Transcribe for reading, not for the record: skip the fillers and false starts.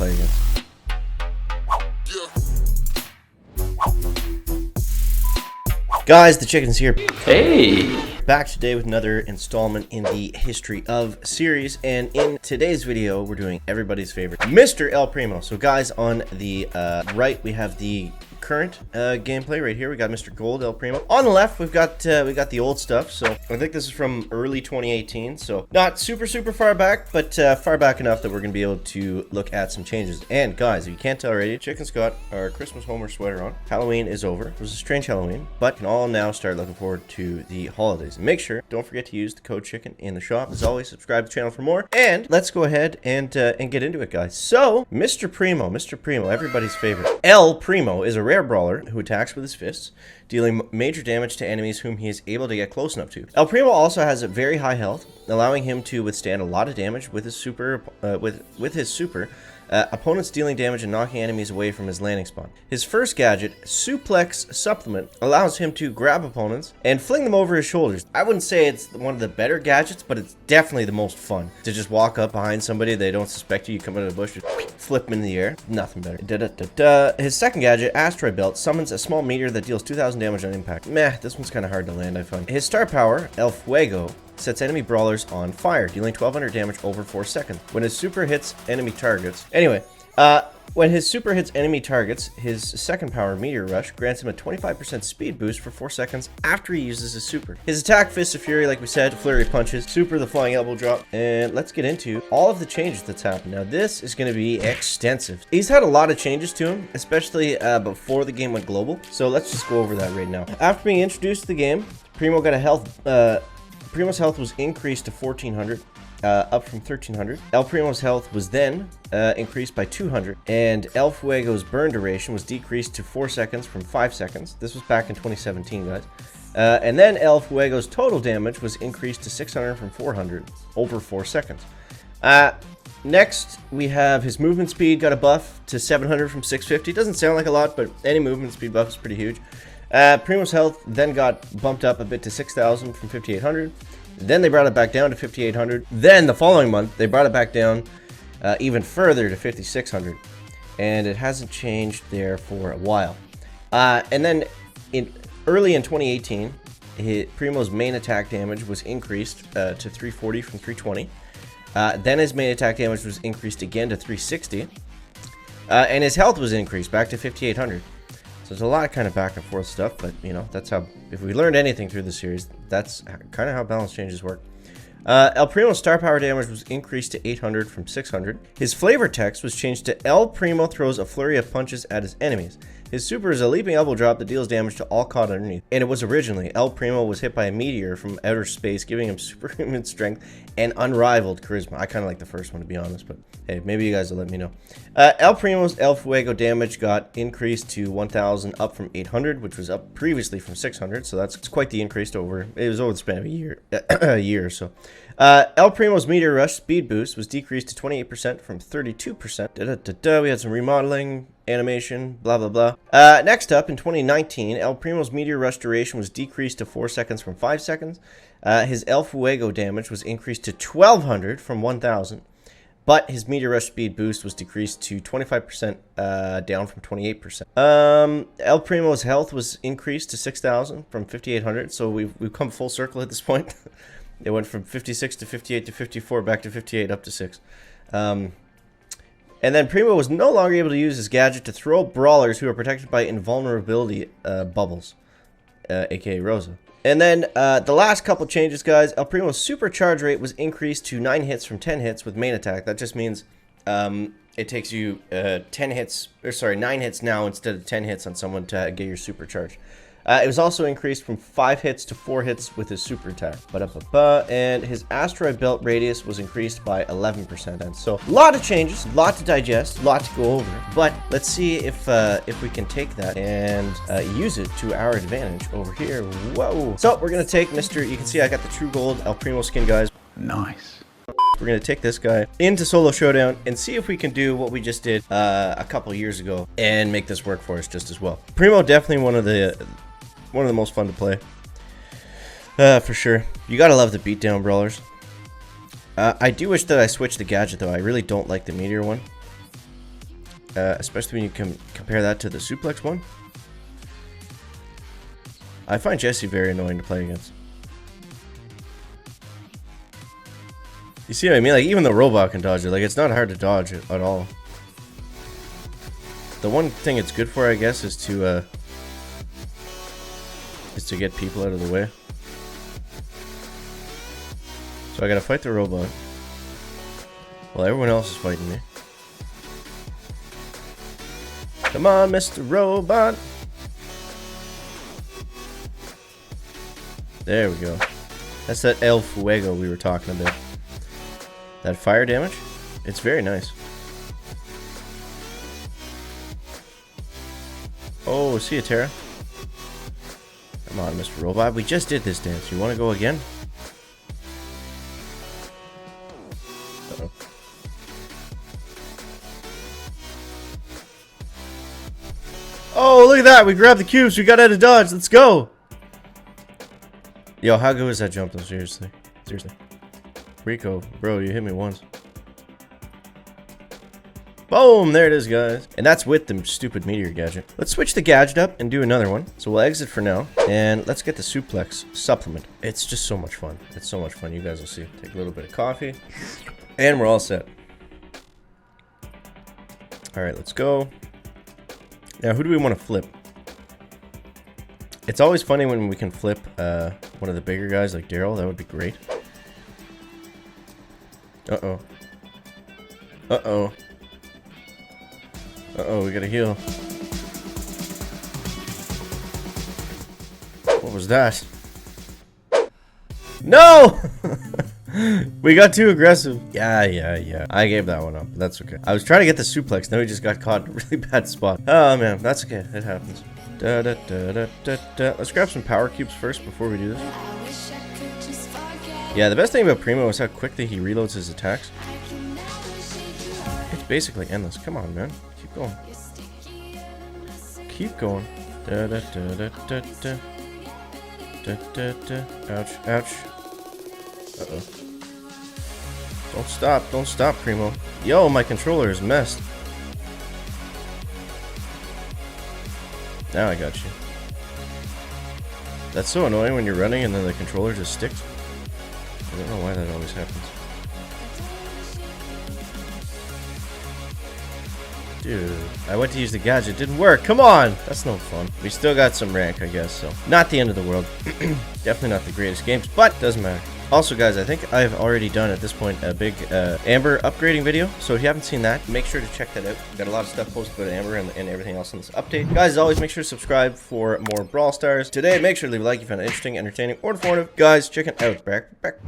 play against. Guys, the chicken's here. Hey! Back today with another installment in the History of series, and in today's video we're doing everybody's favorite, Mr. El Primo. So guys, on the right we have the current gameplay right here. We got Mr. Gold El Primo. On the left we've got the old stuff. So I think this is from early 2018, so not super far back, but far back enough that we're gonna be able to look at some changes. And guys, if you can't tell already, Chicken's got our Christmas Homer sweater on. Halloween is over. It was a strange Halloween, but can all now start looking forward to the holidays. And make sure, don't forget to use the code Chicken in the shop. As always, subscribe to the channel for more. And let's go ahead and get into it, guys. So Mr. Primo, everybody's favorite. El Primo is a rare brawler who attacks with his fists, dealing major damage to enemies whom he is able to get close enough to. El Primo also has a very high health, allowing him to withstand a lot of damage with his super. Opponents dealing damage and knocking enemies away from his landing spawn. His first gadget, Suplex Supplement, allows him to grab opponents and fling them over his shoulders. I wouldn't say it's one of the better gadgets, but it's definitely the most fun. To just walk up behind somebody, they don't suspect you, you come out of the bush, just flip them in the air. Nothing better. His second gadget, Asteroid Belt, summons a small meteor that deals 2,000 damage on impact. Meh, this one's kind of hard to land, I find. His star power, El Fuego, sets enemy brawlers on fire, dealing 1,200 damage over 4 seconds. When his super hits enemy targets... when his super hits enemy targets, his second power, Meteor Rush, grants him a 25% speed boost for 4 seconds after he uses his super. His attack, Fist of Fury, like we said, flurry of punches, super, the flying elbow drop, and let's get into all of the changes that's happened. Now, this is going to be extensive. He's had a lot of changes to him, especially before the game went global, so let's just go over that right now. After being introduced to the game, Primo got a health... Primo's health was increased to 1,400, up from 1,300. El Primo's health was then increased by 200, and El Fuego's burn duration was decreased to 4 seconds from 5 seconds. This was back in 2017, guys. And then El Fuego's total damage was increased to 600 from 400 over 4 seconds. Next, we have his movement speed got a buff to 700 from 650. Doesn't sound like a lot, but any movement speed buff is pretty huge. Primo's health then got bumped up a bit to 6,000 from 5,800. Then they brought it back down to 5,800. Then the following month, they brought it back down even further to 5,600. And it hasn't changed there for a while. And then early in 2018, Primo's main attack damage was increased to 340 from 320. Then his main attack damage was increased again to 360. And his health was increased back to 5,800. So there's a lot of kind of back and forth stuff, but you know, that's how, if we learned anything through the series, that's kind of how balance changes work. El Primo's star power damage was increased to 800 from 600. His flavor text was changed to El Primo throws a flurry of punches at his enemies. His super is a leaping elbow drop that deals damage to all caught underneath. And it was originally, El Primo was hit by a meteor from outer space, giving him superhuman strength and unrivaled charisma. I kind of like the first one, to be honest, but hey, maybe you guys will let me know. El Primo's El Fuego damage got increased to 1,000, up from 800, which was up previously from 600, so that's quite the increase over, it was over the span of a year or so. El Primo's Meteor Rush speed boost was decreased to 28% from 32%. We had some remodeling, animation, blah blah blah. Next up, in 2019, El Primo's Meteor Rush duration was decreased to 4 seconds from 5 seconds. His El Fuego damage was increased to 1,200 from 1,000. But his Meteor Rush speed boost was decreased to 25%, down from 28%. El Primo's health was increased to 6,000 from 5,800. So we've come full circle at this point. It went from 56 to 58 to 54, back to 58, up to 6. And then Primo was no longer able to use his gadget to throw brawlers who are protected by invulnerability bubbles, aka Rosa. And then the last couple changes, guys. El Primo's supercharge rate was increased to 9 hits from 10 hits with main attack. That just means it takes you 9 hits now instead of 10 hits on someone to get your supercharge. It was also increased from 5 hits to 4 hits with his super attack. And his asteroid belt radius was increased by 11%. And so a lot of changes, a lot to digest, a lot to go over. But let's see if we can take that and use it to our advantage over here. Whoa! So we're gonna take Mr. You can see I got the True Gold El Primo skin, guys. Nice. We're gonna take this guy into solo showdown and see if we can do what we just did a couple years ago and make this work for us just as well. Primo definitely one of the most fun to play, for sure. You gotta love the beatdown brawlers. I do wish that I switched the gadget though. I really don't like the meteor one. especially when you can compare that to the suplex one. I find Jesse very annoying to play against. You see what I mean? Like, even the robot can dodge it. Like, it's not hard to dodge it at all. The one thing it's good for, I guess, is to get people out of the way. So I gotta fight the robot while everyone else is fighting me. Come on, Mr. Robot. There we go. That's that El Fuego we were talking about. That fire damage, it's very nice. Oh, see ya, Tara. Come on, Mr. Robot. We just did this dance. You want to go again? Uh-oh. Oh, look at that. We grabbed the cubes. We got out of dodge. Let's go. Yo, how good was that jump, though? Seriously. Seriously. Rico, bro, you hit me once. Boom! There it is, guys. And that's with the stupid meteor gadget. Let's switch the gadget up and do another one. So we'll exit for now. And let's get the suplex supplement. It's just so much fun. It's so much fun. You guys will see. Take a little bit of coffee. And we're all set. Alright, let's go. Now, who do we want to flip? It's always funny when we can flip one of the bigger guys like Daryl. That would be great. Uh-oh. Uh-oh. Uh-oh, we gotta heal. What was that? No! We got too aggressive. Yeah. I gave that one up, but that's okay. I was trying to get the suplex, now we just got caught in a really bad spot. Oh, man, that's okay. It happens. Let's grab some power cubes first before we do this. Yeah, the best thing about Primo is how quickly he reloads his attacks. It's basically endless. Come on, man. Keep going. Keep going. Ouch, ouch. Uh-oh. Don't stop, Primo. Yo, my controller is messed. Now I got you. That's so annoying when you're running and then the controller just sticks. I don't know why that always happens. Dude, I went to use the gadget, didn't work. Come on! That's no fun. We still got some rank, I guess, so. Not the end of the world. Definitely not the greatest games, but doesn't matter. Also, guys, I think I've already done at this point a big Amber upgrading video. So if you haven't seen that, make sure to check that out. We've got a lot of stuff posted about Amber and everything else on this update. Guys, as always, make sure to subscribe for more Brawl Stars. Today, make sure to leave a like if you found it interesting, entertaining, or informative. Guys, check it out. Back.